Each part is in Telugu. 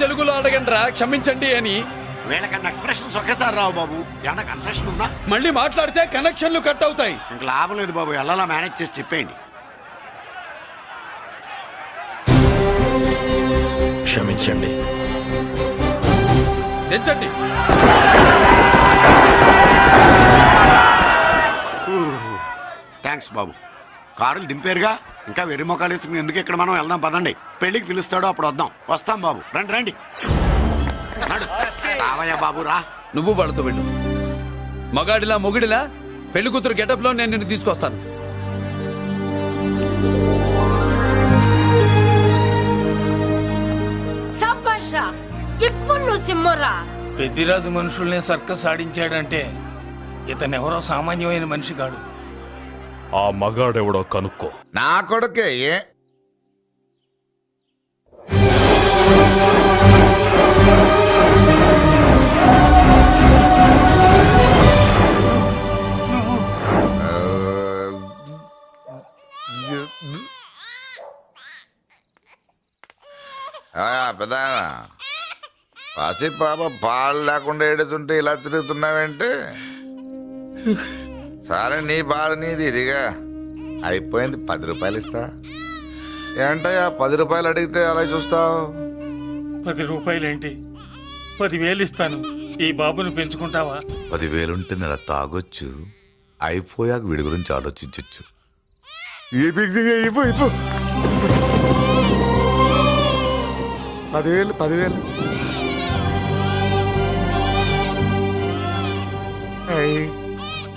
తెలుగులో అడగండి రా, క్షమించండి అని. వీళ్ళకన్నా ఎక్స్ప్రెషన్స్ ఒకేసారి రావు బాబు. ఏమన్నా కన్సెషన్ ఉందా? మళ్ళీ మాట్లాడితే కనెక్షన్లు కట్ అవుతాయి. ఇంక లాభం లేదు బాబు, ఎలా మేనేజ్ చేసి చెప్పేయండి. క్షమించండి. తెచ్చండి. థ్యాంక్స్ బాబు. కారులు దింపారుగా, ఇంకా వెర్రి మొక్కలు వేసుకుని ఎందుకు ఇక్కడ మనం వెళ్దాం పదండి. పెళ్లికి పిలుస్తాడో అప్పుడు వద్దాం. వస్తాం బాబు, రండి రండి. రావయ్యా బాబు రా. నువ్వు వాళ్ళతో వెళ్ళు. మగాడిలా మొగుడిలా పెళ్లి కూతురు గెటప్ లో నేను నిన్ను తీసుకొస్తాను. ఇప్పుడు నువ్వు సిమ్మరా. పెద్దిరాజు మనుషుల్ని సర్కస్ ఆడించాడంటే ఇతనెవరో సామాన్యమైన మనిషి కాడు. ఆ మగాడెవడో కనుక్కో. నా కొడుకే పెద్ద పసి పాప పాలు లేకుండా ఏడుతుంటే ఇలా తిరుగుతున్నావేంటి? సరే నీ బాధ నీది, ఇదిగా అయిపోయింది. 10 రూపాయలు ఇస్తా. ఏంటయ్యా 10 రూపాయలు అడిగితే అలా చూస్తావు? 10 రూపాయలేంటి, 10,000 ఇస్తాను. ఈ బాబును పెంచుకుంటావా? 10,000 ఉంటే నెల తాగొచ్చు, అయిపోయాక వీడి గురించి ఆలోచించచ్చు. 10,000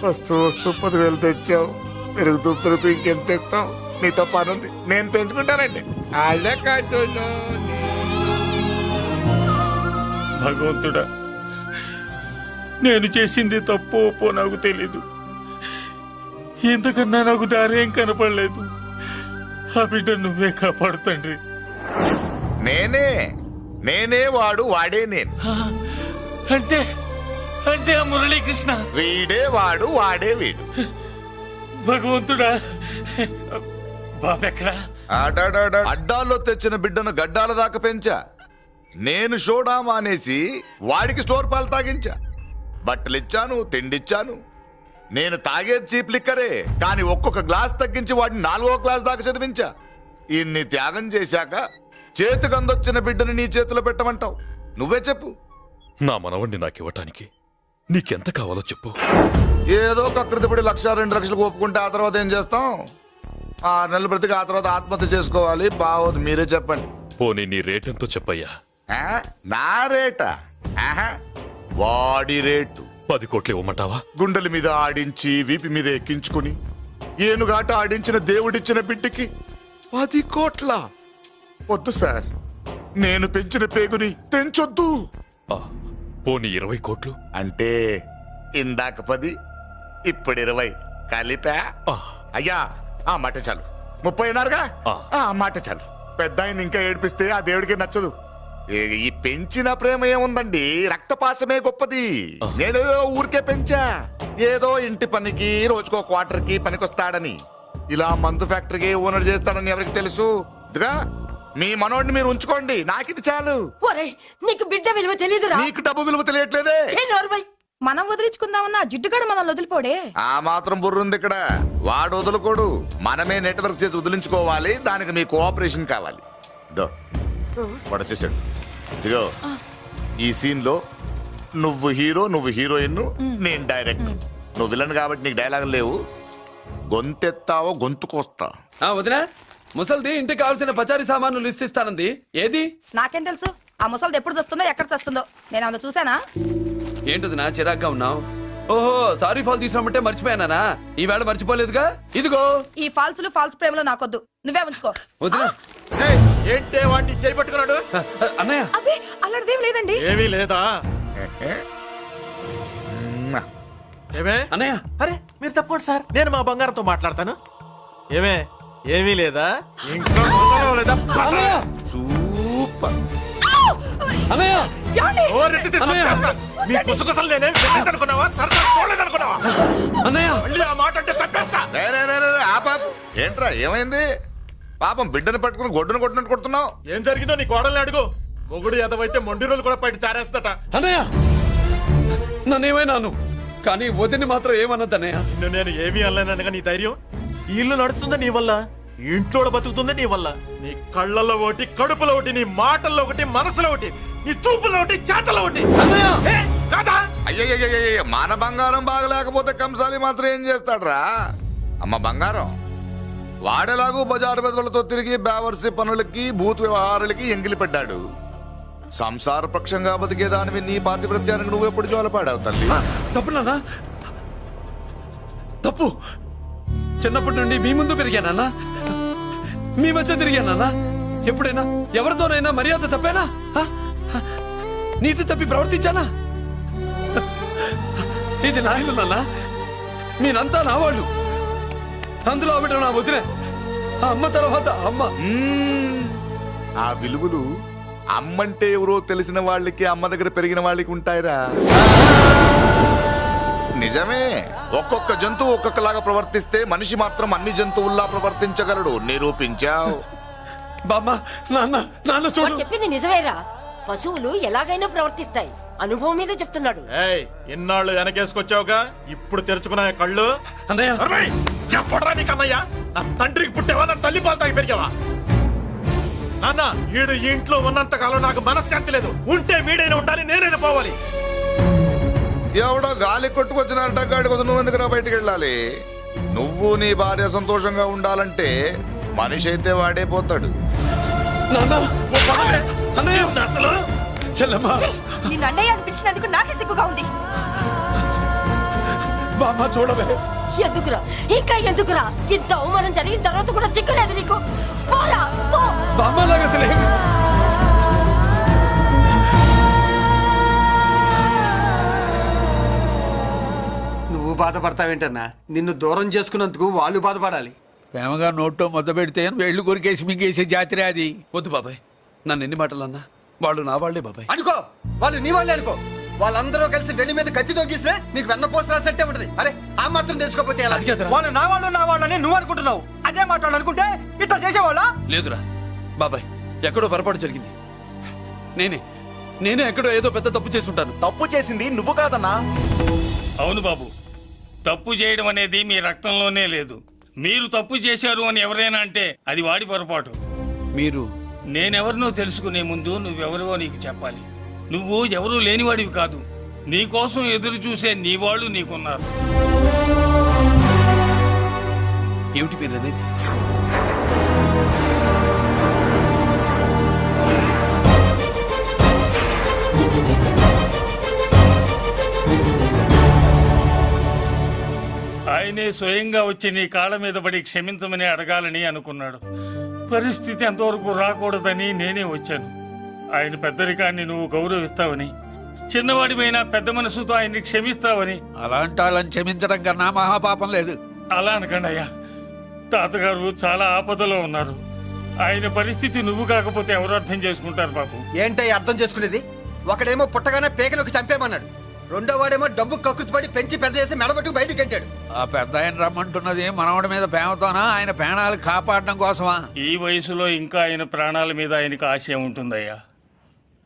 వస్తూ 10,000 తెచ్చావు. పెరుగుతూ ఇంకెంత తెస్తావు? నీతో పని ఉంది, నేను పెంచుకుంటానండి. భగవంతుడా, నేను చేసింది తప్పు ఒప్పో నాకు తెలీదు. ఇంతకన్నా నాకు దారేం కనపడలేదు. ఆ బిడ్డ నువ్వే కాపాడు తండ్రి. నేనే వాడు, వాడే నేను. అంటే అంటే ఆ మురళీకృష్ణ వీడే వాడు, వాడే వీడు. భగవంతుడా, బాబెక్కడా? అడ్డాల్లో తెచ్చిన బిడ్డను గడ్డాల దాకా పెంచా. నేను షోడా మానేసి వాడికి స్టోర్ పాలు తాగించా. బట్టలిచ్చాను, తిండిచ్చాను. నేను తాగేది చీప్ లిక్కరే, కానీ ఒక్కొక్క గ్లాస్ తగ్గించి వాడిని 4వ క్లాస్ దాకా చదివించా. ఇన్ని త్యాగం చేశాక చేతికి అందొచ్చిన బిడ్డను నీ చేతిలో పెట్టమంటావు? నువ్వే చెప్పు. నా మనవణ్ణి నాకివ్వటానికి నీకెంత కావాలో చెప్పు. ఏదో కకృతిపడి 1,00,000 2 లక్షలకు ఒప్పుకుంటే ఆ తర్వాత ఏం చేస్తాం? 6 నెలలు బ్రతికి ఆ తర్వాత ఆత్మహత్య చేసుకోవాలి. బావోదు, మీరే చెప్పండి. పోనీ నీ రేటెంతో చెప్పయ్యా. నా రేటా? వాడి రేటు 10 కోట్లు ఇవ్వమంటావా? గుండెల మీద ఆడించి వీపి మీద ఎక్కించుకుని ఏనుగాట ఆడించిన దేవుడిచ్చిన బిడ్డకి 10 కోట్ల? వద్దు సార్, నేను పెంచిన పేగుని తెంచొద్దు. పోనీ 20 కోట్లు? అంటే ఇందాక 10, ఇప్పుడు 20 కలిపా? అయ్యా ఆ మాట చాలు. 30 అన్నారుగా, ఆ మాట చాలు. పెద్ద ఆయన ఇంకా ఏడిపిస్తే ఆ దేవుడికి నచ్చదు. ఈ పెంచిన ప్రేమ ఏముందండి, రక్తపాసమే గొప్పది. నేనేదో ఊరికే పెంచా, ఏదో ఇంటి పనికి రోజుకో క్వార్టర్కి పనికొస్తాడని. ఇలా మందు ఫ్యాక్టరీకి ఓనర్ చేస్తాడని ఎవరికి తెలుసు? ఇదిగా మీ మనోడిని మీరు ఉంచుకోండి, నాకిది చాలు. నీకు బిడ్డ విలువ తెలీదురా? నీకు డబ్బు విలువ తెలియట్లేదే. మనం వదిలించుకుందామన్నా జిడ్డుగాడు మనం వదిలిపోడే. ఆ మాత్రం బుర్రుంది ఇక్కడ. వాడు వదులుకోడు, మనమే నెట్వర్క్ చేసి వదిలించుకోవాలి. దానికి మీ కోఆపరేషన్ కావాలి. వాడు వచ్చేసాడు. ఇదిగో ఈ సీన్ లో నువ్వు హీరో, నువ్వు హీరోయిన్, నేను డైరెక్ట్. నువ్వు విలన్ కాబట్టి నీకు డైలాగ్ లేవు. గొంతెత్తావో గొంతుకొస్తా. వదినా, ముసల్ది ఇంటికి కావాల్సిన పచారీ సామాన్లు లిస్ట్ ఇస్తానంది. ఏది? నాకేం తెలుసు? ఆ ముసలిది ఎప్పుడు చస్తుందో ఎక్కడ చస్తుందో నేను అందులో చూసానా? ఏంటది నా చిరాగ్గా ఉన్నావు? ఓహో, సారీ ఫాల్ తీసినట్టే మర్చిపోయానా? ఈవేళ మర్చిపోలేదుగా. ఇదిగో ఈ ఫాల్స్ ప్రేమలో నాకొద్దు, నువ్వే ఉంచుకో. వదినా, ఏంటే వాడిని చేపట్టుకున్నాడు? అన్నయ్య, అబ్బే అలాంటిదేం లేదండి. ఏమీ లేదా? ఏమే అన్నయ్య, అరే మీరు తప్పకుండా సార్, నేను మా బంగారంతో మాట్లాడతాను. ఏమే ఏమీ లేదా? ఇంట్లో లేదా? సూపర్. అన్నయ్య, మీ పుసుగుసలు నేనే అనుకున్నావా? సరదా చూడలేదనుకున్నావా? అన్నయ్య, మళ్ళీ ఆ మాట అంటే తప్పేస్తా. ఏంట్రా ఏమైంది? పాపం బిడ్డను పట్టుకుని గొడ్డును కొట్టినట్టు కొడుతున్నావు. ఏం జరిగిందో నీ కోడల్ని అడుగు. మొగుడు ఎదవైతే మొండి రోజులు కూడా బయట చారేస్తట. అన్నయ్య నన్నేమైనాను కానీ వదిని మాత్రం ఏమన్నదన్నయ్య. నిన్ను నేను ఏమీ అనలేనగా నీ ధైర్యం. ఈ ఇల్లు నడుస్తుంది నీ వల్ల, ఈ ఇంట్లో బతుకుతుంది నీ వల్ల. నీ కళ్ళల్లో ఒకటి, కడుపులో ఒకటి, నీ మాటల్లో ఒకటి, మనసులో ఒకటి, నీ చూపులో ఒకటి, చేతల్లో ఒకటి. ఏ, కాదా? అయ్యయ్యయ్యయ్య మన బంగారం బాగలేకపోతే కంసాలి మాత్రం ఏం చేస్తాడ్రా? అమ్మ బంగారం వాడేలాగూ బజారు బెదవులతో తిరిగి బేవర్సి పనులకి భూత వ్యవహారాలకి ఎంగిలి పెట్టాడు. సంసార పక్షంగా బతికేదానివి నీ పాతివృత్యానికి నువ్వెప్పుడు జోలపాడావు తల్లి? తప్పు నాన్న, తప్పు. చిన్నప్పటి నుండి మీ ముందు పెరిగానన్నా, మీ మధ్య తిరిగానన్నా. ఎప్పుడైనా ఎవరితోనైనా మర్యాద తప్పేనా? నీతి తప్పి ప్రవర్తించానా? ఇది నా ఇల్లు నాన్న, మీరంతా నా వాళ్ళు. అందులో ఆవిడ నా వదిలే, ఆ అమ్మ తర్వాత అమ్మ. ఆ విలువలు అమ్మంటే ఎవరో తెలిసిన వాళ్ళకి, అమ్మ దగ్గర పెరిగిన వాళ్ళకి ఉంటాయిరా. నిజమే, ఒక్కొక్క జంతువు ఒక్కొక్కలాగా ప్రవర్తిస్తే మనిషి మాత్రం అన్ని జంతువుల్లా ప్రవర్తించగలడు. నిరూపించావు. బామ్మ, నాన్న, నాన్న వాడు చూడు. చెప్పింది నిజమేరా. పశువులు ఎలాగైనా ప్రవర్తిస్తాయి. అనుభవం మీద చెప్తున్నాడు. ఏయ్, ఇన్నాళ్ళు వెనకేసుకొచ్చావుగా, ఇప్పుడు తెరుచుకున్నాయ కళ్ళు. అన్నయ్య అరవై! ఎప్పుడురా నీకు అన్నయ్య? నా తండ్రికి పుట్టావా, నా తల్లి పాలు తాగి పెరిగావా? నాన్న, వీడు ఈ ఇంట్లో ఉన్నంత కాలం నాకు మనశ్శాంతి లేదు. ఉంటే వీడైనా ఉండాలి, నేనైనా పోవాలి. ఎవడో గాలి కొట్టుకొచ్చినారట, గాడి కోసం నువ్వు ఎందుకురా బయటికి వెళ్ళాలి? నువ్వు నీ భార్య సంతోషంగా ఉండాలంటే మనిషి అయితే వాడే పోతాడు. నాన్న, ఓ పదవే! అన్నయ్య, ఏంటి అసలు చెల్లమ్మ, నిన్ను అన్నయ్య అనిపించినందుకు నాకే సిగ్గుగా ఉంది. బామ్మ చూడవే. ఎందుకురా, ఇంకా ఎందుకురా? ఇంత అవమానం జరిగిన తర్వాత కూడా చిక్కలేదు నీకు? పోరా, పో. బామ్మలాగా అసలు ఏమి- నువ్వు బాధపడతావేంటన్నా? నిన్ను దూరం చేసుకున్నందుకు వాళ్ళు బాధపడాలి. ప్రేమగా నోట్లో మొద్ద పెడితే వేళ్ళు కొరికేసి మింగేసే జాతిరే అది. వద్దు బాబాయ్, నన్ను ఎన్ని మాటలు అన్నా వాళ్ళు నా వాళ్లే బాబాయ్. అనుకో, వాళ్ళు నీ వాళ్ళే అనుకో. వాళ్ళందరూ కలిసి వెన్ను మీద కత్తి తొగిస్తే నీకు వెన్నపోస రాసట్టే ఉంటది. అరే, ఆ మాత్రం తెలుసుకోకపోతే ఎలా? అది కాదురా. వాళ్ళు నా వాళ్ళని నువ్వు అనుకుంటున్నావు. అదే మాట్లాడు అనుకుంటే ఇట్లా చేసేవాళ్ళ? లేదురా బాబాయ్, ఎక్కడో పొరపాటు జరిగింది. నేనే ఎక్కడో ఏదో పెద్ద తప్పు చేసి ఉంటాను. తప్పు చేసింది నువ్వు కాదన్నా. అవును బాబు, తప్పు చేయడం అనేది మీ రక్తంలోనే లేదు. మీరు తప్పు చేశారు అని ఎవరైనా అంటే అది వాడి పొరపాటు. మీరు నేనెవరినో తెలుసుకునే ముందు నువ్వెవరివో నీకు చెప్పాలి. నువ్వు ఎవరూ లేనివాడివి కాదు. నీకోసం ఎదురు చూసే నీ వాళ్ళు నీకున్నారు. ఏమిటి మీరు అనేది? ఆయనే స్వయంగా వచ్చి నీ కాళ్ళ మీద పడి క్షమించమని అడగాలని అనుకున్నాడు. పరిస్థితి అంతవరకు రాకూడదని నేనే వచ్చాను. ఆయన పెద్దరికాన్ని నువ్వు గౌరవిస్తావని, చిన్నవాడిపైన పెద్ద మనసుతో ఆయన్ని క్షమిస్తావని. అలాంటి వాళ్ళని క్షమించడం కన్నా మహాపాపం లేదు. అలా అనకండి అయ్యా. తాతగారు చాలా ఆపదలో ఉన్నారు. ఆయన పరిస్థితి నువ్వు కాకపోతే ఎవరు అర్థం చేసుకుంటారు బాబు? ఏంటయ్య అర్థం చేసుకునేది? ఒకడేమో పుట్టగానే పేకలోకి చంపేమన్నాడు, రెండో వాడేమో డబ్బు కక్కుతుపడి పెంచి పెద్ద చేసి మెడబట్టుకు బయటికి గంటాడు. ఆ పెద్ద ఆయన రమ్మంటున్నది మనవడి మీద ప్రేమతోనా, ఆయన ప్రాణాలు కాపాడడం కోసమా? ఈ వయసులో ఇంకా ఆయన ప్రాణాల మీద ఆయనకు ఆశ ఉంటుందయ్యా.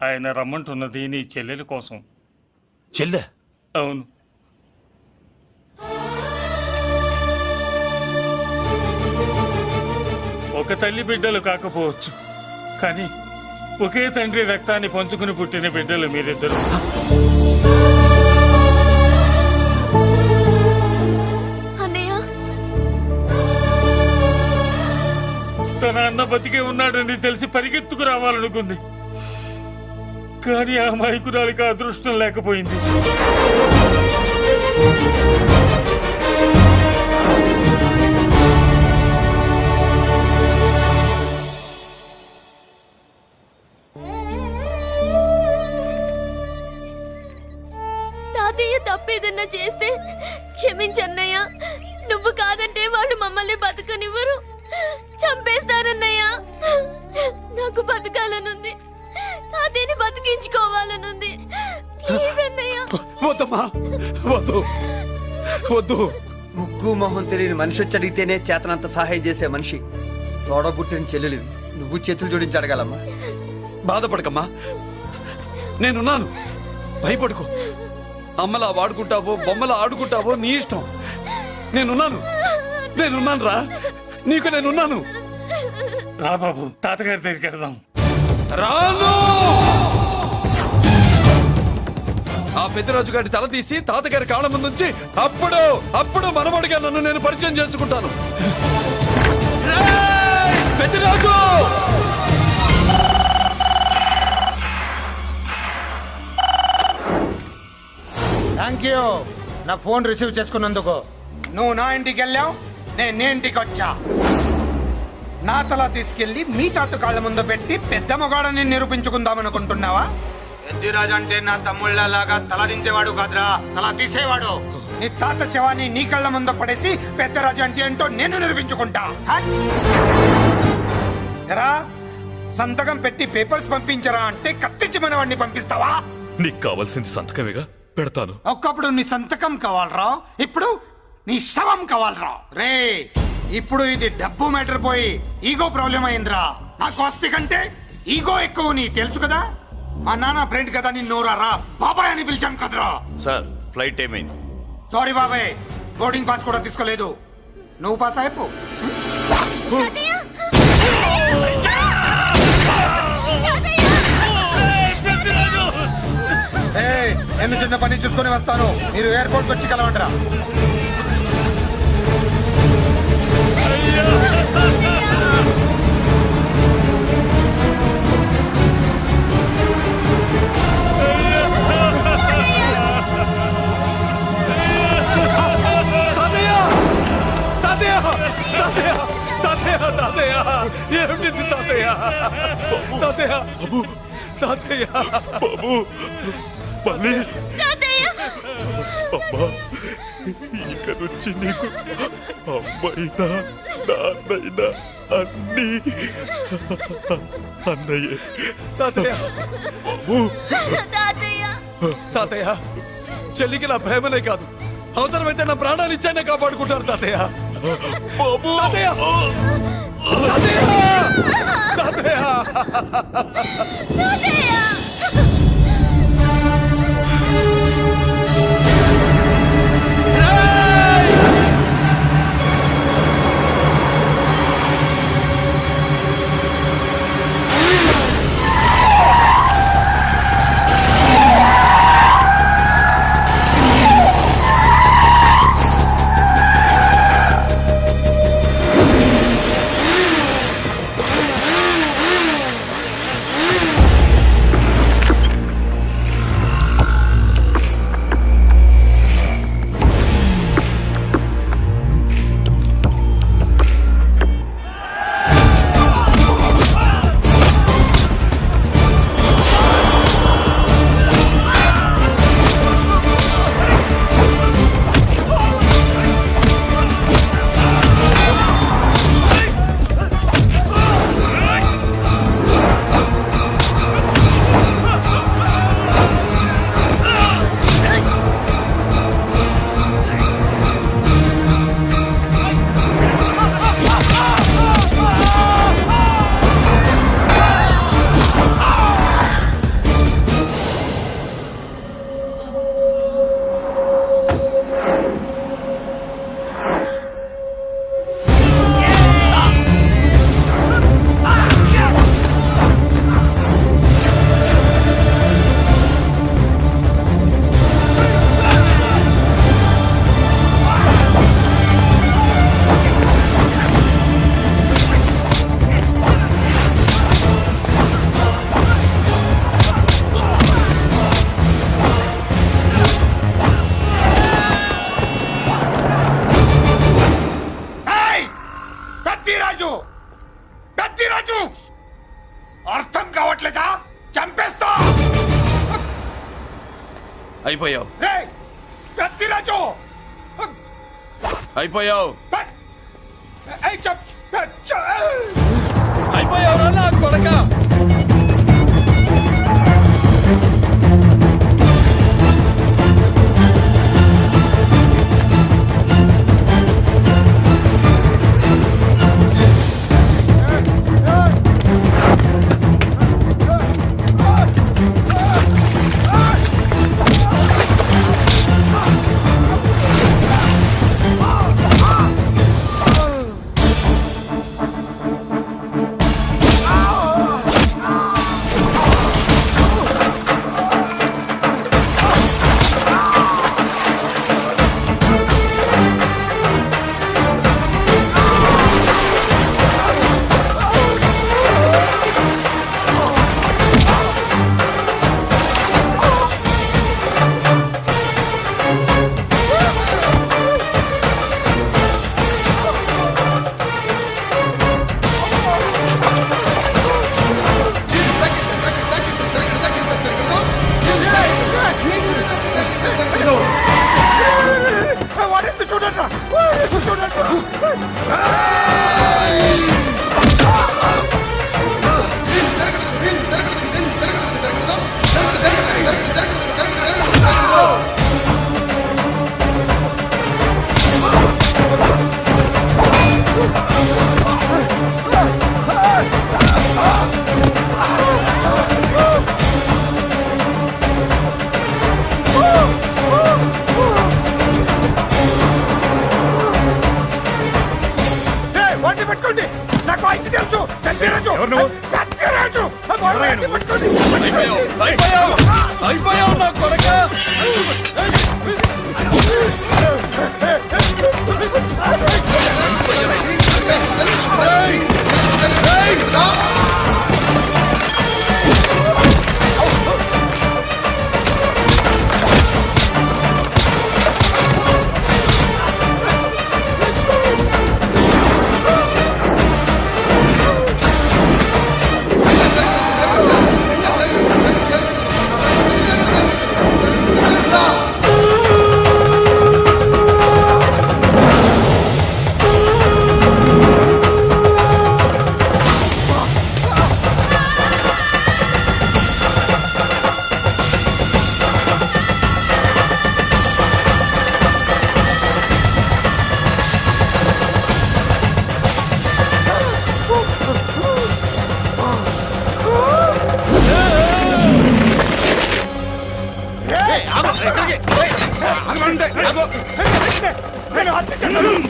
ఆయన రమ్మంటున్నది నీ చెల్లెల కోసం. చెల్లె? అవును. ఒక తల్లి బిడ్డలు కాకపోవచ్చు, కానీ ఒకే తండ్రి రక్తాన్ని పంచుకుని పుట్టిన బిడ్డలు మీరిద్దరు. తన అన్న బతికే ఉన్నాడని తెలిసి పరిగెత్తుకు రావాలనుకుంది, కానీ ఆ మైకురాలికి అదృష్టం లేకపోయింది. తాతయ్య తప్పేదన్నా చేస్తే క్షమించన్నయ్య. నువ్వు కాదంటే వాళ్ళు మమ్మల్ని బతకనివ్వరు, చంపేస్తారన్నయ్య. నాకు బతకాలనుంది, తాతయ్యని బతికించుకోవాలనుంది. ప్లీజ్ అన్నయ్య. వద్దమ్మా, వద్దు వద్దు. ముగ్గు మొహం తెలియని మనిషి వచ్చి అడిగితేనే చేతనంత సహాయం చేసే మనిషి. తోడబుట్టిన చెల్లెలివి, నువ్వు చేతులు జోడించి అడగాలమ్మా. బాధపడకమ్మా, నేనున్నాను. భయపడుకో. అమ్మలా వాడుకుంటావో బొమ్మలా ఆడుకుంటావో నీ ఇష్టం. నేనున్నాను రా, నీకు నేనున్నాను. రా బాబు, తాతగారి దగ్గరికి వెళ్దాం. రాను. ఆ పెద్దరాజు గారి తల తీసి తాతగారి కాళ్ళ ముందుంచి అప్పుడు మనమడిగా నన్ను నేను పరిచయం చేసుకుంటాను. రేయ్, పెద్దరాజు! థ్యాంక్ యూ నా ఫోన్ రిసీవ్ చేసుకున్నందుకు. నువ్వు నా ఇంటికి వెళ్ళావు, నేను నీ ఇంటికి వచ్చా. నా తల తీసుకెళ్లి మీ తాత కాళ్ళ ముందు పెట్టి పెద్ద మొగాడని నిరూపించుకుందామనుకుంటున్నావా? పెద్దిరాజు అంటే నా తమ్ముళ్ళలాగా తల దించేవాడు కాదురా, తల తీసేవాడు. నీ తాత శవాన్ని నీ కళ్ళ ముందు పడేసి పెద్దరాజు అంటే ఏంటో నేను నిరూపించుకుంటా. ఎరా, సంతకం పెట్టి పేపర్స్ పంపించరా అంటే కత్తించి మన వాడిని పంపిస్తావా? నీకు కావాల్సింది సంతకమేగా, పెడతాను. ఒక్కప్పుడు నీ సంతకం కావాలరా, ఇప్పుడు నీ శవం కావాలరా. రే, ఇప్పుడు ఇది డబ్బు మ్యాటర్ పోయి ఈగో ప్రాబ్లం అయిందిరా. నాకు ఆస్తి కంటే ఈగో ఎక్కువ, నీ తెలుసు కదా. మా నాన్న ఫ్రెండ్ కదా, నిన్ను నోరారా బాబాయ్ అని పిలిచాను కదరా. సార్, ఫ్లైట్ ఏమైంది? సారీ బాబాయ్, బోర్డింగ్ పాస్ కూడా తీసుకోలేదు. నువ్వు పాస్ అయిపో. నేను చిన్న పని చూసుకొని వస్తాను, మీరు ఎయిర్పోర్ట్కి వచ్చి కలవంటరా. ఏమిటి తాతయ్య? తాతయ్య బాబు, తాతయ్య బాబు, పని అమ్మా, ఇక నుంచి నీకు అమ్మైనా నాన్నైనా అన్నీ అన్నయ్యే. తాతయ్య బాబు, తాతయ్య చెల్లికి నా ప్రేమనే కాదు, అవసరమైతే నా ప్రాణాలు ఇచ్చానే కాపాడుకుంటారు తాతయ్య. బాబు, తాతయ్య తాతయ్య తాతయ్య. అర్థం కావట్లేదా? చంపేస్తా. అయిపోయావు, పెద్దిరాజు అయిపోయావు, అయిపోయావు నా కొడక. అయిపోయావు నా కొడక.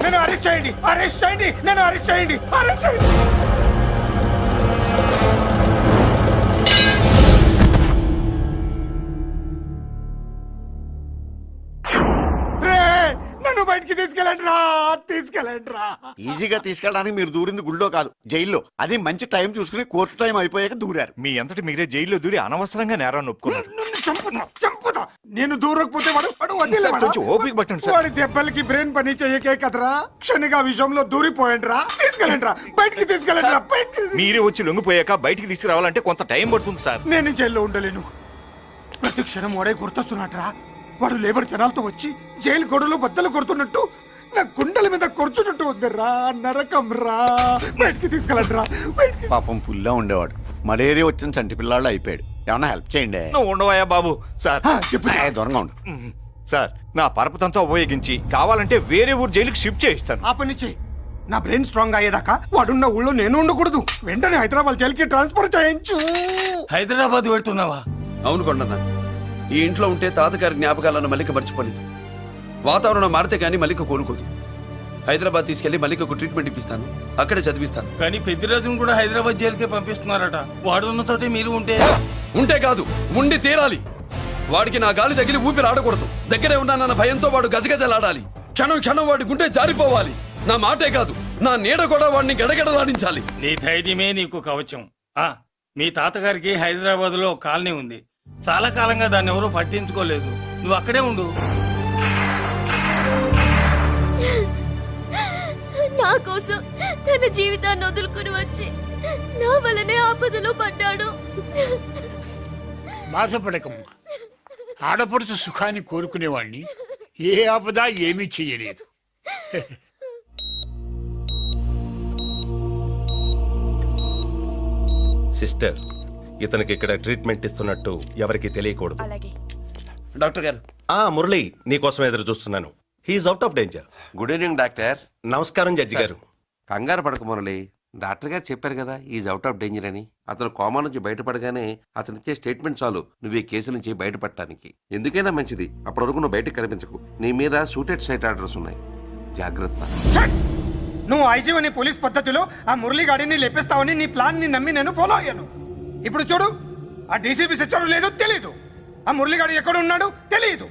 నన్ను అరెస్ట్ చేయండి, అరెస్ట్ చేయండి, నన్ను అరెస్ట్ చేయండి, అరెస్ట్ చేయండి. నన్ను బయటికి తీసుకెళ్ళండి రా, తీసుకెళ్ళండి రా. ఈజీగా తీసుకెళ్ళడానికి మీరు దూరింది గుళ్ళో కాదు, జైల్లో. అది మంచి టైం చూసుకుని కోర్టు టైం అయిపోయాక దూరారు. మీ అంతటి మీరే జైల్లో దూరి అనవసరంగా నేరాన్ని ఒప్పుకున్నారు. చంపుతా. నేను దూరకపోతే వాడు వదిలేవాడా? కొంచెం ఓపిక పట్టండి సార్. వాడి దెబ్బలకి బ్రెయిన్ పని చెయ్యకే కదరా, క్షణిగా విషయంలో దూరిపోయండి రా. తీసుకెళ్ళండి రా, బయటికి తీసుకెళ్ళండి రా, బయటికి. మీరే వచ్చి లొంగిపోయాక బయటికి తీసుకురావాలంటే కొంత టైం పడుతుంది సార్. నేను జైల్లో ఉండలేను. ప్రతి క్షణం వాడే గుర్తొస్తున్నట్రా. వాడు లేబర్ జనాలతో వచ్చి జైలు గొడవలో బద్దలు కొడుతున్నట్టు నా గుండెల మీద కొడుచున్నట్టు ఉందిరా. నరకం రా, బయటికి తీసుకెళ్ళండి రా, బయటికి. పాపం పుల్లా ఉండేవాడు, మలేరియా వచ్చిన చంటి పిల్లాళ్ళు అయిపోయాడు. ఏమన్నా హెల్ప్ చేయండి. నువ్వు ఉండవయ్యా బాబు. సార్ దూరంగా ఉండు. సార్, నా పరపతంతో ఉపయోగించి కావాలంటే వేరే ఊరు జైలుకి షిఫ్ట్ చేయిస్తాను. ఆ పని చెయ్యి. నా బ్రెయిన్ స్ట్రాంగ్ అయ్యేదాకా వాడున్న ఊళ్ళో నేను ఉండకూడదు. వెంటనే హైదరాబాద్ జైలుకి ట్రాన్స్ఫర్ చేయించు. హైదరాబాద్ పెడుతున్నావా? అవును కొండన్న, ఈ ఇంట్లో ఉంటే తాతగారి జ్ఞాపకాలను మల్లిక మర్చిపోలేదు. వాతావరణం మారితే గానీ మల్లిక కోలుకోదు. హైదరాబాద్ తీసుకెళ్లి మల్లికకు ట్రీట్మెంట్ ఇప్పిస్తాను, అక్కడే చదివిస్తాను. కానీ పెద్దిరాజును కూడా హైదరాబాద్ జైలుకే పంపిస్తున్నారట. వాడున్న తోటే మీరు ఉంటే కాదు, ఉండి తీరాలి. వాడికి నా గాలి తగిలి ఊపిరి ఆడకూడదు. దగ్గరే ఉన్నానన్న భయంతో వాడు గజగజలాడాలి. క్షణం క్షణం వాడి గుండె జారిపోవాలి. నా మాటే కాదు, నా నీడ కూడా వాడిని గడగడలాడించాలి. నీ ధైర్యమే నీకు కవచం. మీ తాతగారికి హైదరాబాద్ లో కాలనీ ఉంది. చాలా కాలంగా దాన్ని ఎవరూ పట్టించుకోలేదు. నువ్వు అక్కడే ఉండు. నా కోసం తన జీవితాన్ని వదులుకుని వచ్చి నా వల్లనే ఆపదలో పడ్డాడు. బాధపడకమ్మా. ఆడపడుచు సుఖాన్ని కోరుకునేవాణ్ణి ఏ ఆపద ఏమీ చెయ్యలేదు. సిస్టర్, ఇతనికి ఇక్కడ ట్రీట్మెంట్ ఇస్తున్నట్టు ఎవరికి తెలియకూడదు. డాక్టర్ గారు. మురళి, నీకోసం ఎదురు చూస్తున్నాను. He's out of danger. Good evening doctor. నమస్కారం జడ్జి గారు. కంగారు పడక మురళి, డాక్టర్ గారు చెప్పారు కదా ఈజ్ అవుట్ ఆఫ్ డేంజర్ అని. అతను కోమా నుంచి బయటపడగానే అతను ఇచ్చే స్టేట్మెంట్ చాలు నువ్వు ఈ కేసు నుంచి బయటపడటానికి. ఎందుకైనా మంచిది, అప్పటి వరకు నువ్వు బయటకు కనిపించకు. నీ మీద షూటెడ్ సైట్ ఆర్డర్స్ ఉన్నాయి, జాగ్రత్త. నువ్వు ఐజీవని పోలీస్ పద్ధతిలో ఆ మురళి గాడిని లేపేస్తావని నీ ప్లాన్ ని నమ్మి నేను ఫాలో అయ్యాను. ఇప్పుడు చూడు, ఆ డీసీపీ సచ్చాడు లేదో తెలియదు, ఆ మురళిగాడు ఎక్కడ ఉన్నాడు తెలియదు.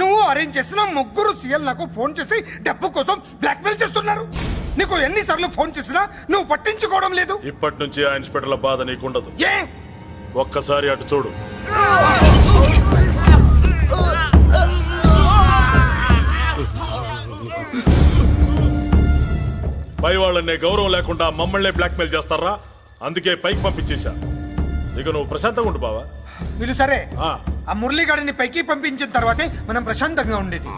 నువ్వు అరేంజ్ చేసిన ముగ్గురు సీఎల్ నాకు ఫోన్ చేసి డబ్బు కోసం బ్లాక్మెయిల్ చేస్తున్నారు. నీకు ఎన్నిసార్లు ఫోన్ చేసినా నువ్వు పట్టించుకోవడం లేదు. ఇప్పటి నుంచి ఆ ఇన్స్పెక్టర్ల బాధ నీకుండదు. ఏ ఒక్కసారి అటు చూడు. పై వాళ్ళనే గౌరవం లేకుండా మమ్మల్ని బ్లాక్మెయిల్ చేస్తారా? అందుకే పైకి పంపించేశా. ఇక నువ్వు ప్రశాంతంగా ఉండు బావా. వీళ్ళు సరే, ఆ మురళిగాడిని పైకి పంపించిన తర్వాతే మనం ప్రశాంతంగా ఉండేది.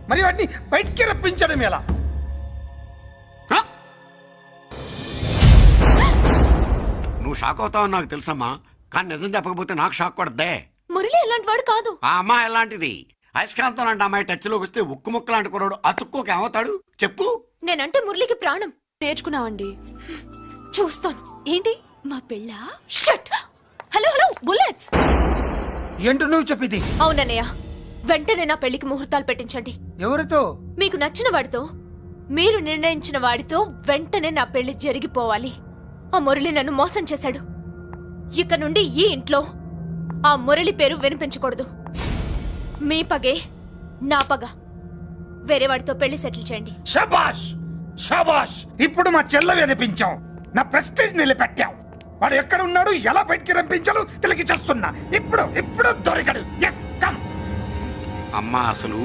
మరి వాటిని బయటికి రప్పించడం ఎలా? నువ్వు షాక్ అవుతావని నాకు తెలుసమ్మా, కానీ నిజం చెప్పకపోతే నాకు షాక్ కొడద్దే. మురళి ఎలాంటి వాడు కాదు. ఆ అమ్మాయి ఎలాంటిది? అయస్కాంతం లాంటి అమ్మాయి టచ్ లోకి వస్తే ఉక్కు ముక్క లాంటి కుర్రాడు అతుక్కోక ఏమవుతాడు చెప్పు. నేనంటే మురళికి ప్రాణం. నేర్చుకున్నావండి, చూస్తాను. ఏంటి మా పెళ్ళ? షట్. Hello hello bullets. ఏంటో నువ్వు చెప్పేది? అవునన్నయ్య, వెంటనే నా పెళ్లికి ముహూర్తాలు పెట్టించండి. ఎవరితో? మీకు నచ్చిన వాడితో, మీరు నిర్ణయించిన వాడితో వెంటనే నా పెళ్లి జరిగిపోవాలి. ఆ మురళి నన్ను మోసం చేశాడు. ఇక నుండి ఈ ఇంట్లో ఆ మురళి పేరు వినిపించకూడదు. మీ పగే నా పగ. వేరే వాడితో పెళ్లి సెటిల్ చేయండి. శబాష్ శబాష్, ఇప్పుడు మా చెల్ల వినిపించావు, నా ప్రెస్టీజ్ నిలబెట్టావు. వాడు ఎక్కడ ఉన్నాడు, ఎలా బయటికి రంపించాలో తెలికి చేస్తున్నా. ఇప్పుడు ఇప్పుడు దొరికాడు. Yes come. అమ్మా అసలు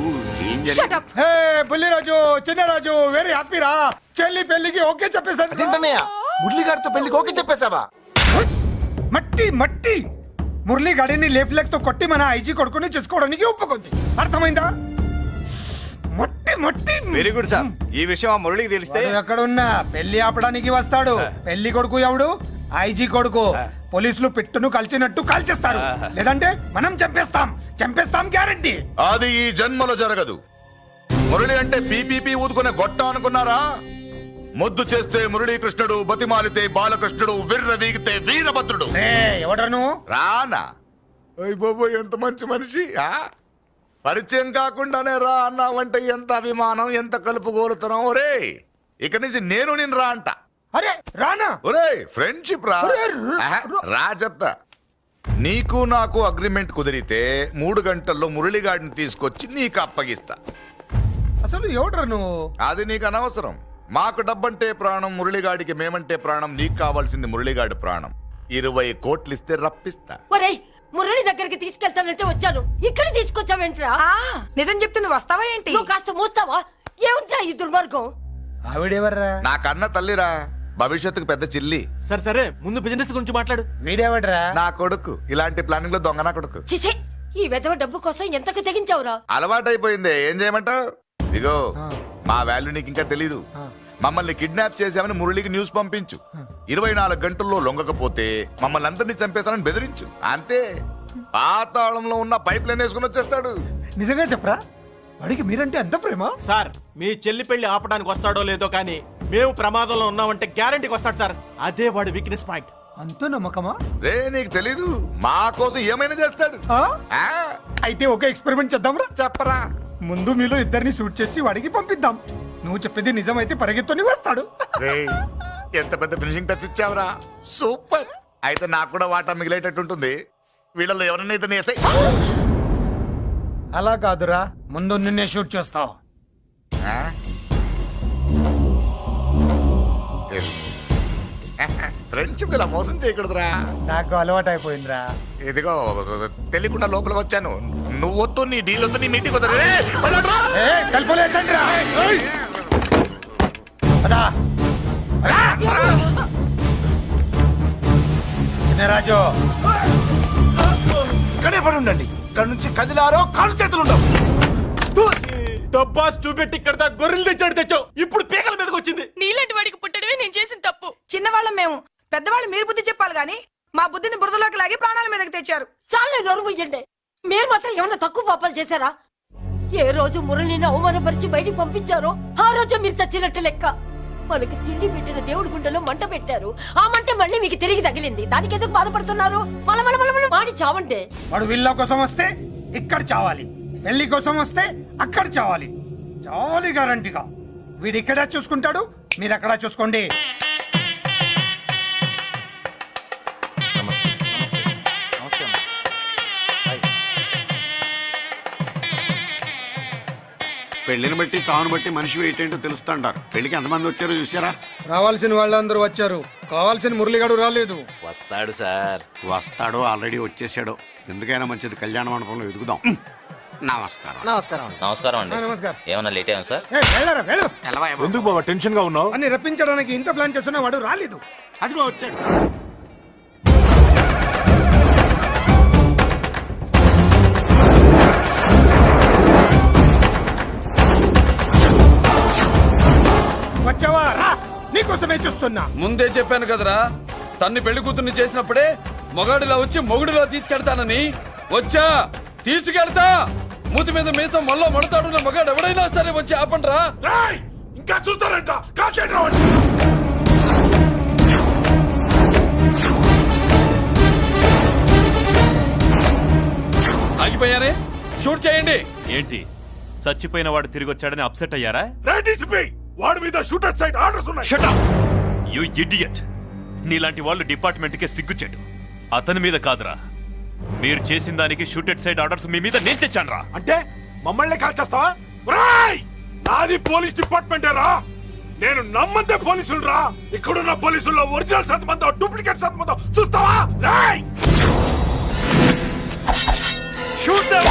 ఏం Shut up. Hey Bulliraju, Chinnaraju, very happy రా. చెల్లి పెళ్లికి ఓకే చెప్పేశాను. మురళి గారితో పెళ్లికి ఓకే చెప్పేశావా? మట్టి మట్టి మురళి గాడిని లేఫ్ లెగ్ తో కొట్టి మన ఐజీ కొడుకుని చేసుకోవడానికి ఒప్పుకుంది. అర్థమైందా? మట్టి మట్టి. Very good sir. ఈ విషయం ఆ మురళికి తెలిస్తే ఎక్కడున్నా పెళ్లి ఆపడానికి వస్తాడు. పెళ్లి కొడుకు ఎవడు? ఐజీ కొడుకు. పోలీసులు పెట్టును కలిసినట్టు కాల్చేస్తారు, లేదంటే మనం చంపేస్తాం గ్యారంటీ. అది ఈ జన్మలో జరగదు. మురళి అంటే పీపీపీ ఊదుకునే గొట్ట అనుకున్నారా? ముద్దు చేస్తే మురళీకృష్ణుడు, బతిమాలితే బాలకృష్ణుడు, విర్ర వీగితే వీరభద్రుడు. ఎవడను రానా? అయ్య బాబోయ్, ఎంత మంచి మనిషి. పరిచయం కాకుండానే రా అన్నావంటే ఎంత అభిమానం, ఎంత కలుపుగోలుతున్నాం. ఒరే ఇక నుంచి నేను రా అంట. అరే రానా? ఒరే ఫ్రెండ్షిప్ రా. రా చెప్తా. నీకు నాకు అగ్రిమెంట్ కుదిరితే 3 గంటల్లో మురళిగాడిని తీసుకొచ్చి నీకు అప్పగిస్తా. అసలు ఎవడ్రా నువ్వు? అది నీకు అనవసరం. మాకు డబ్బంటే ప్రాణం, మురళిగాడికి మేమంటే ప్రాణం. నీకు కావాల్సింది మురళిగాడి ప్రాణం. 20 కోట్లు ఇస్తే రప్పిస్తా. ఒరేయ్, మురళి దగ్గరికి తీసుకెళ్తానంటే వచ్చాను, ఇక్కడ తీసుకొచ్చావేంట్రా? నిజం చెప్తే నువ్వు వస్తావా ఏంటి? నువ్వు కాస్త మూస్తావా? ఏమిట్రా ఈ దుర్మార్గం? ఆవిడెవర్రా? నా కన్న తల్లిరా, భవిష్యత్తుకు పెద్ద చిల్లి. సరే సరే, ముందు బిజినెస్ గురించి మాట్లాడు. వీడేవడ్రా? నా కొడుకు. ఇలాంటి ప్లానింగ్ లో దొంగ నా కొడుకు. చిసే, ఈ వెధవ డబ్బు కోసం ఎంతకు తెగించావురా? అలవాటైపోయింది, ఏం చేయమంటావు? ఇగో మా వాల్యూ నీకు ఇంకా తెలీదు. మమ్మల్ని కిడ్నాప్ చేశామని మురళికి న్యూస్ పంపించు. 24 గంటల్లో లొంగకపోతే మమ్మల్ని అందరినీ చంపేస్తానని బెదిరించు. అంతే. పాతాళంలో ఉన్న పైప్ లైన్ వేసుకుని వచ్చేస్తాడు. నిజంగా చెప్పరా? వాడికి మీరంటే ఎంత ప్రేమ? సార్, మీ చెల్లి పెళ్లి ఆపడానికి వస్తాడో లేదో కానీ మేము ప్రమాదంలో ఉన్నామంటే గ్యారంటీకి వస్తాడు సార్. అదే వాడి వీక్నెస్ పాయింట్. అంత నమ్మకమా? రే నీకు తెలీదు, మా కోసం ఏమైనా చేస్తాడు. అయితే ఒక ఎక్స్పెరిమెంట్ చేద్దాంరా. చెప్పరా. ముందు మీలో ఇద్దరిని షూట్ చేసి వాడికి పంపిద్దాం. నువ్వు చెప్పేది నిజమైతే పరిగెత్తుని వస్తాడు. ఎంత పెద్ద ఫినిషింగ్ టచ్ ఇచ్చావురా. సూపర్. అయితే నాకు కూడా వాటా మిగిలేటట్టు ఉంటుంది. వీళ్ళలో ఎవరైనా ఇతను వేసాయి. అలా కాదురా, ముందు నిన్నే షూట్ చేస్తావు. ఫ్రెండ్షిప్ ఇలా మోసం చేయకూడదురా. నాకు అలవాటు అయిపోయిందిరా. ఇదిగో తెలియకుండా లోపలికి వచ్చాను. నువ్వు వద్దు, నీ డీల్ వద్దు, నీ మీటింగ్ వద్దు. రాజు ఇక్కడే పడి ఉండండి. ఇక్కడ నుంచి కదిలారో కాళ్ళు చేతులు ఉండవు. డబ్బాస్ చూపెట్టి ఇక్కడ గొర్రెలు తెచ్చావు. ఇప్పుడు పీకల మీదకి వచ్చింది. నీలాంటి వాడికి పుట్టడమే నేను చేసిన తప్పు. చిన్నవాళ్ళం మేము, పెద్దవాళ్ళు మీరు బుద్ధి చెప్పాలి గాని మా బుద్ధిని బురదలోకి లాగి ప్రాణాల మీదకి తెచ్చారు. చాలా నోరు ముయ్యండి. మీరు మాత్రం ఏమన్నా తక్కువ పాపాలు చేశారా? ఏ రోజు మురళిని అవమానపరిచి బయటికి పంపించారో ఆ రోజు మీరు చచ్చినట్టు లెక్క. మనకి తిండి పెట్టిన దేవుడి గుండెలో మంట పెట్టారు. ఆ మంట మళ్ళీ మీకు తిరిగి తగిలింది. దానికి ఎందుకు బాధపడుతున్నారు? మాడి చావంటే. వాడు విల్లా కోసం వస్తే ఇక్కడ చావాలి, పెళ్లి కోసం వస్తే అక్కడ చావాలి. చావాలి గ్యారంటీగా. వీడు ఇక్కడ చూసుకుంటాడు, మీరు అక్కడ చూసుకోండి. పెళ్లిని బట్టి చావును బట్టి మనిషి ఏంటో తెలుస్తుంటారు. పెళ్లికి ఎంతమంది వచ్చారో చూసారా? రావాల్సిన వాళ్ళందరూ వచ్చారు, కావాల్సిన మురళిగాడు రాలేదు. వస్తాడు సార్. వస్తాడు, ఆల్రెడీ వచ్చేసాడు. ఎందుకైనా మంచిది కళ్యాణ మండపంలో ఎదుగుదాం. నమస్కారం. నమస్కారం అండి. నమస్కారం. ఏమన్నా లేట్ అయ్యాం సార్? ఎందుకు బాబా టెన్షన్ గా ఉన్నావు? అని రప్పించడానికి ఇంత ప్లాన్ చేస్తున్నా వాడు రాలేదు. అదిగో వచ్చాడు. వచ్చావా? రా, నీకోసమే చూస్తున్నా. ముందే చెప్పాను కదరా, తన్ని పెళ్లి కూతుర్ని చేసినప్పుడే మొగాడిలా వచ్చి మొగుడిలో తీసుకెళ్తానని. వచ్చా, తీసుకెళ్తా. మూతి మీద మీసం మళ్ళా మడతాడున్న మగాడు ఎవడైనా సరే వచ్చి ఆపండ్రా. ఇంకా చూస్తారంట. ఆగిపోయారే, షూట్ చేయండి. ఏంటి, చచ్చిపోయిన వాడు తిరిగి వచ్చాడని అప్సెట్ అయ్యారా? వాడి మీద షూటర్ సైడ్ ఆర్డర్స్ ఉన్నాయి. Shut up! You idiot! నీలాంటి వాళ్ళు డిపార్ట్మెంట్ కే సిగ్గుచెట్టు. అతని మీద కాదురా, మీరు చేసిన దానికి షూటెడ్ సైడ్ ఆర్డర్స్ మీ మీద నేను తెచ్చాను రా. అంటే మమ్మల్ని కాల్ చేస్తావా? ఒరేయ్! నాది పోలీస్ డిపార్ట్మెంటే రా. నేను నమ్మంతే పోలీసులు రా. ఇక్కడున్న పోలీసుల్లో ఒరిజినల్ సత్మంతో డూప్లికేట్ సత్మంతో చూస్తావా? రేయ్! Shoot them!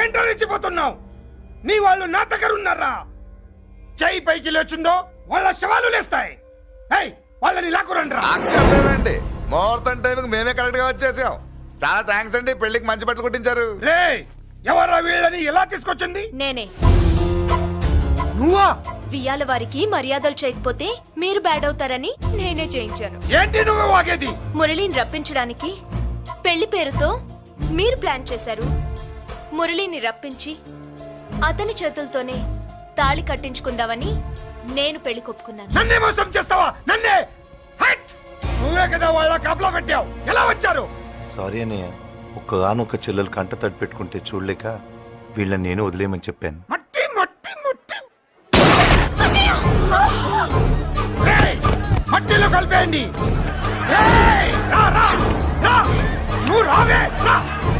ఏంటో రెచ్చిపోతున్నావు? నీ వాళ్ళు నా దగ్గర ఉన్నారా? చెయ్యి పైకి లేచిందో వాళ్ళ శవాలు లేస్తాయి. వాళ్ళని లాక్కురండి. అక్కర్లేదండి, ముహూర్తం టైంకి మేమే కరెక్ట్ గా వచ్చేసాం. చాలా థ్యాంక్స్ అండి, పెళ్లికి మంచి బట్టలు కుట్టించారు. రే, ఎవరా వీళ్ళని ఎలా తీసుకొచ్చింది? నేనే. నువ్వా? వియ్యాల వారికి మర్యాదలు చేయకపోతే మీరు బ్యాడ్ అవుతారని నేనే చేయించాను. ఏంటి నువ్వు వాగేది? మురళిని రప్పించడానికి పెళ్లి పేరుతో మీరు ప్లాన్ చేశారు. మురళిని రప్పించి అతని చేతులతోనే తాళి కట్టించుకుందామని నేను పెళ్లి కొప్పుకున్నాను. నన్నే మోసం చేస్తావా? నన్నే? నువ్వే కదా వాళ్ళ కాపలా పెట్టావు. ఎలా వచ్చారు? సారీ అన్నయ్య, ఒక్కగానొక్క చెల్లెలు కంట తడి పెట్టుకుంటే చూడలేక వీళ్ళని నేను వదిలేయమని చెప్పాను. మట్టి మట్టి మట్టి మట్టిలో కలిపేయండి. నువ్వు రావే.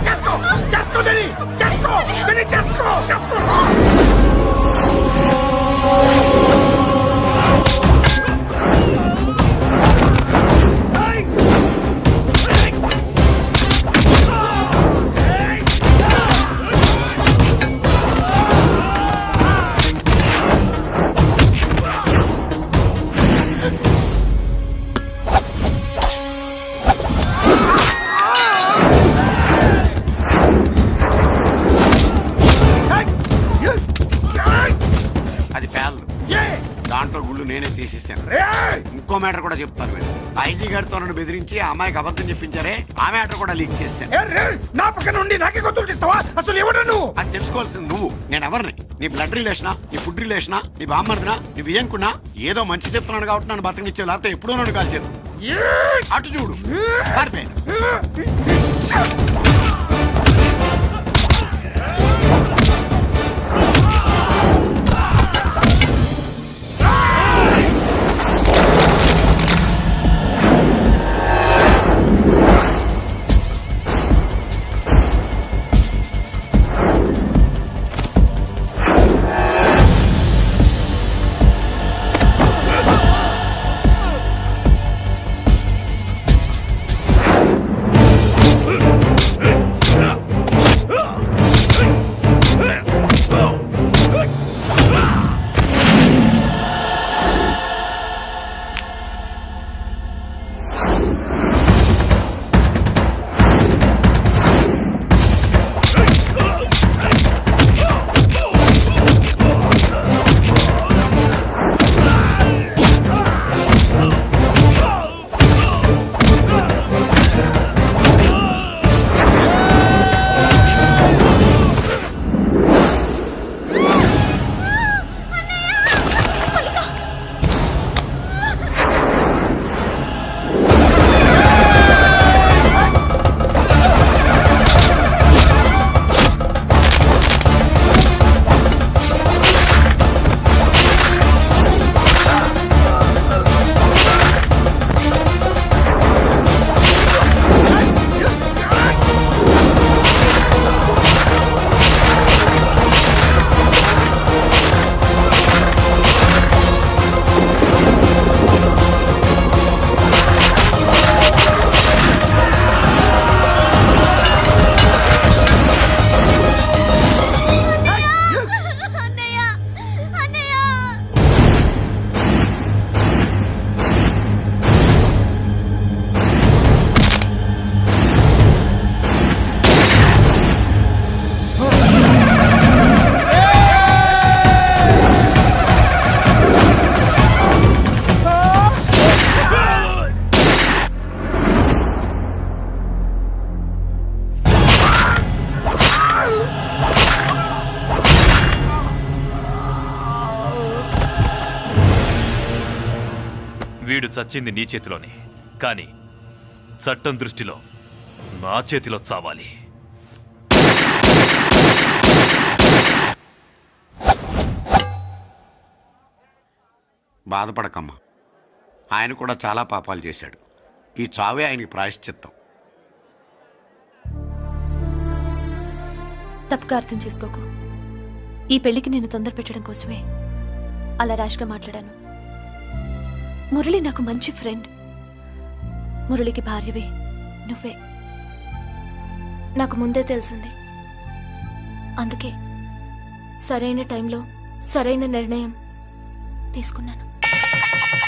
చేసుకో చేసుకో చేసుకో చేసుకో చేసుకో. అది పేదలు, దాంట్లో గుళ్ళు నేనే తీసిస్తాను. ఇంకో మ్యాటర్ కూడా చెప్తాను. మీరు ఐజీ గారితో నన్ను బెదిరించి ఆ అమ్మాయికి అబద్ధం చెప్పించారే, ఆ మ్యాటర్ కూడా లీక్ చేస్తాను. నా పక్కన ఉండి నాకే గొంతులు తీస్తావా? అసలు ఎవరు నువ్వు? అది తెలుసుకోవాల్సింది నువ్వు. నేను ఎవరిని? నీ బ్లడ్ రిలేషనా, నీ ఫుడ్ రిలేషనా, నీ బామ్మర్దినా, నీ వియంకున్నా? ఏదో మంచి చెప్తున్నాడు కాబట్టి నన్ను బతకనిచ్చే, లేకపోతే ఎప్పుడో నన్ను కాల్చేది. అటు చూడు, పారిపోయాను. వీడు చచ్చింది నీ చేతిలోనే, కానీ చట్టం దృష్టిలో నా చేతిలో చావాలి. బాధపడకమ్మా, ఆయన కూడా చాలా పాపాలు చేశాడు. ఈ చావే ఆయనకి ప్రాయశ్చిత్తం. తప్పుగా అర్థం చేసుకోకు. ఈ పెళ్లికి నేను తొందర పెట్టడం కోసమే అలా ర్యాష్గా మాట్లాడాను. మురళి నాకు మంచి ఫ్రెండ్. మురళికి భార్యవే నువ్వే. నాకు ముందే తెలిసింది. అందుకే సరైన టైంలో సరైన నిర్ణయం తీసుకున్నాను.